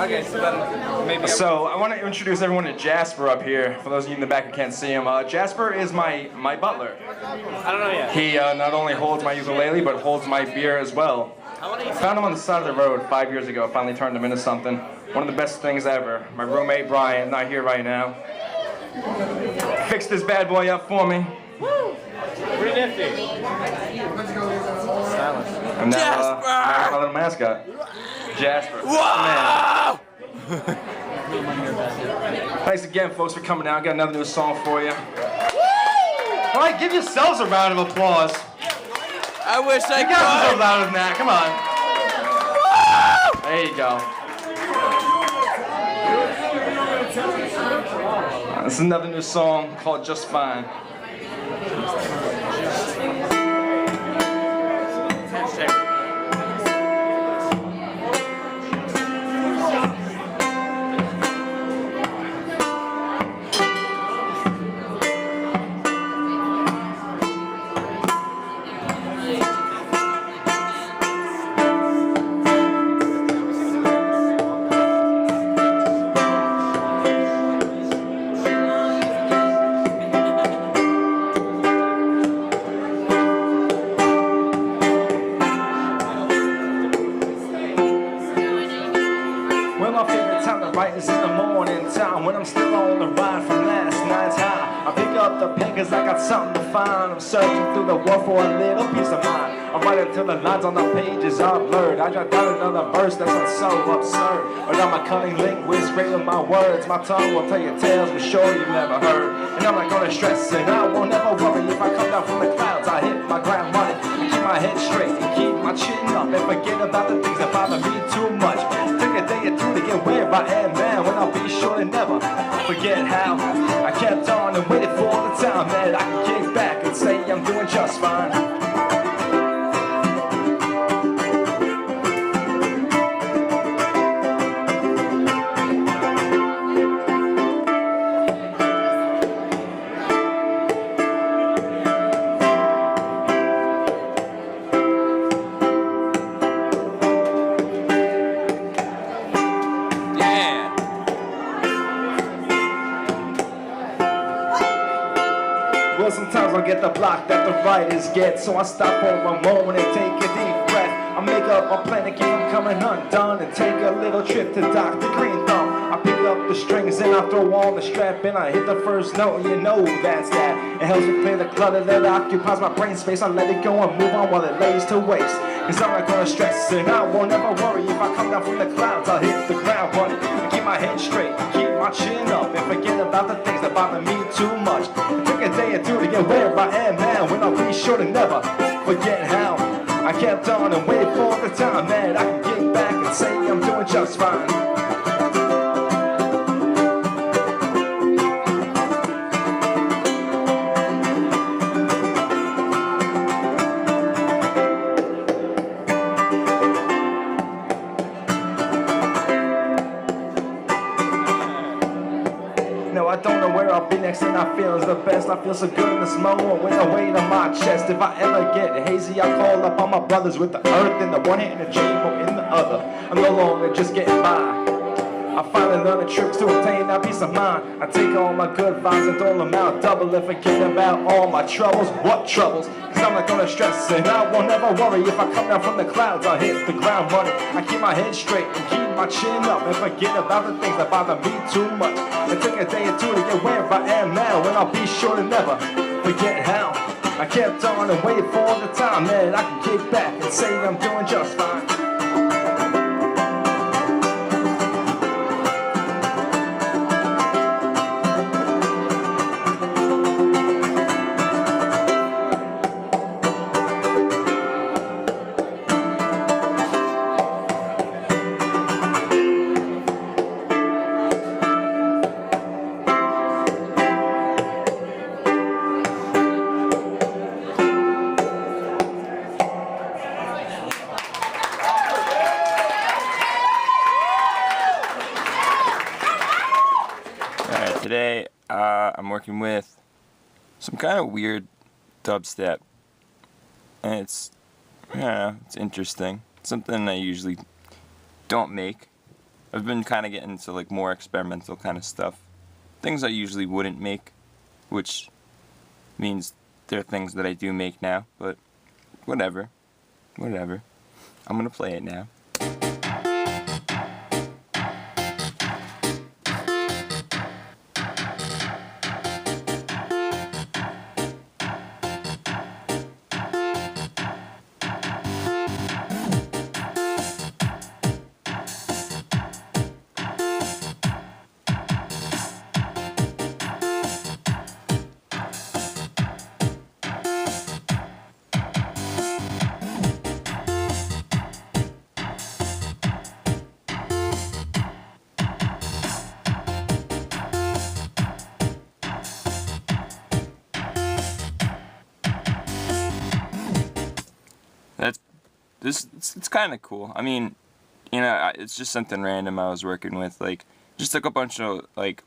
Okay, so then maybe. So I want to introduce everyone to Jasper up here. For those of you in the back who can't see him, Jasper is my butler. I don't know yet. He not only holds my ukulele, but holds my beer as well. I found him on the side of the road 5 years ago. Finally turned him into something. One of the best things ever. My roommate Brian, not here right now, fixed this bad boy up for me. Woo! Pretty nifty. And now, my little mascot, Jasper. Wow! Thanks again, folks, for coming out. I got another new song for you. All right, give yourselves a round of applause. I wish I could. You guys are louder than that. Come on. Woo! There you go. This is another new song called Just Fine. Is in the morning time when I'm still on the ride from last night's high. I pick up the pen cause I got something to find. I'm searching through the world for a little peace of mind. I write it till the lines on the pages are blurred. I jot down another verse that's not so absurd. But I'm a cunning linguist, grading my words. My tongue will tell you tales for sure you've never heard. And I'm not gonna stress it, I won't ever worry. If I come down from the clouds, I hit my ground running. Keep my head straight and keep my chin up. And forget about the things that bother me too much. Take a day or two to get where I am now. When I'll be sure to never forget how I kept on and waited for the time that I can kick back and say I'm doing just fine. Well, sometimes I'll get the block that the writers get, so I stop for a moment and take a deep breath. I make up a plan to keep them coming undone and take a little trip to Dr. Green Thumb. I pick up the strings and I throw on the strap and I hit the first note, you know that's that. It helps me clear the clutter that occupies my brain space. I let it go and move on while it lays to waste. Cause I'm not gonna stress and I won't ever worry. If I come down from the clouds, I'll hit the ground running. I keep my head straight, keep my chin up, and forget about the things that bother me too much. It took a day or two to get where I am now, when I'll be sure to never forget how I kept on and waited for the time that I can get back and say I'm doing just fine. I don't know where I'll be next and I feel is the best. I feel so good in this moment with the weight on my chest. If I ever get hazy, I'll call up all my brothers with the earth in the one hand and the J-Mo in the other. I'm no longer just getting by. I finally learned the tricks to obtain that peace of mind. I take all my good vibes and throw them out double and forget about all my troubles. What troubles? Cause I'm not gonna stress and I won't ever worry. If I come down from the clouds, I'll hit the ground running. I keep my head straight and keep my chin up and forget about the things that bother me too much. It took a day or two to get where I am now, and I'll be sure to never forget how I kept on and waited for the time that I can kick back and say I'm doing just fine. Today, I'm working with some kind of weird dubstep, and it's, I don't know, it's interesting. Something I usually don't make. I've been kind of getting into like more experimental kind of stuff. Things I usually wouldn't make, which means they're things that I do make now, but whatever. Whatever. I'm gonna play it now. It's kind of cool. I mean, you know, it's just something random I was working with. Like, just took a bunch of like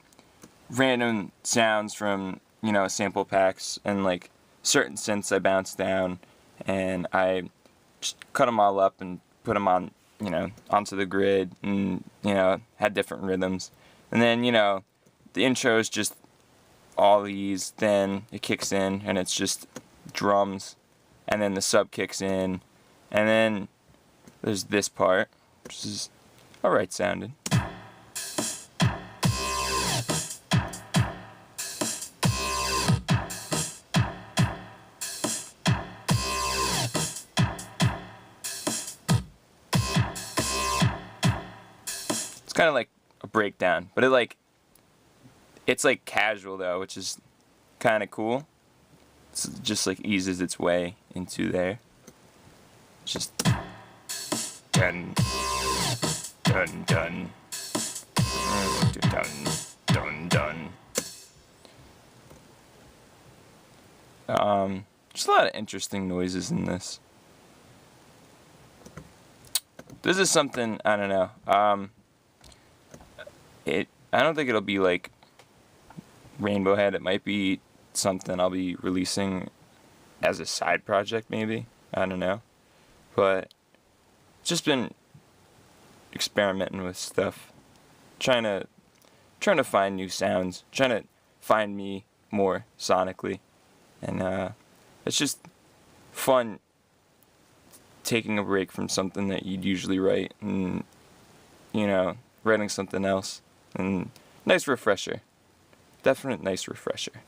random sounds from, you know, sample packs and like certain synths I bounced down, and I just cut them all up and put them on, you know, onto the grid, and you know, had different rhythms. And then, you know, the intro is just all these. Then it kicks in, and it's just drums, and then the sub kicks in. And then there's this part, which is alright sounding. It's kind of like a breakdown, but it's like casual though, which is kind of cool. It's just like eases its way into there. Just dun dun dun dun dun dun. Just a lot of interesting noises in this. This is something, I don't know. I don't think it'll be like Rainbow Head. It might be something I'll be releasing as a side project, maybe. I don't know. But just been experimenting with stuff, trying to find new sounds, trying to find me more sonically, and it's just fun taking a break from something that you'd usually write, and you know, writing something else, and nice refresher, definite nice refresher.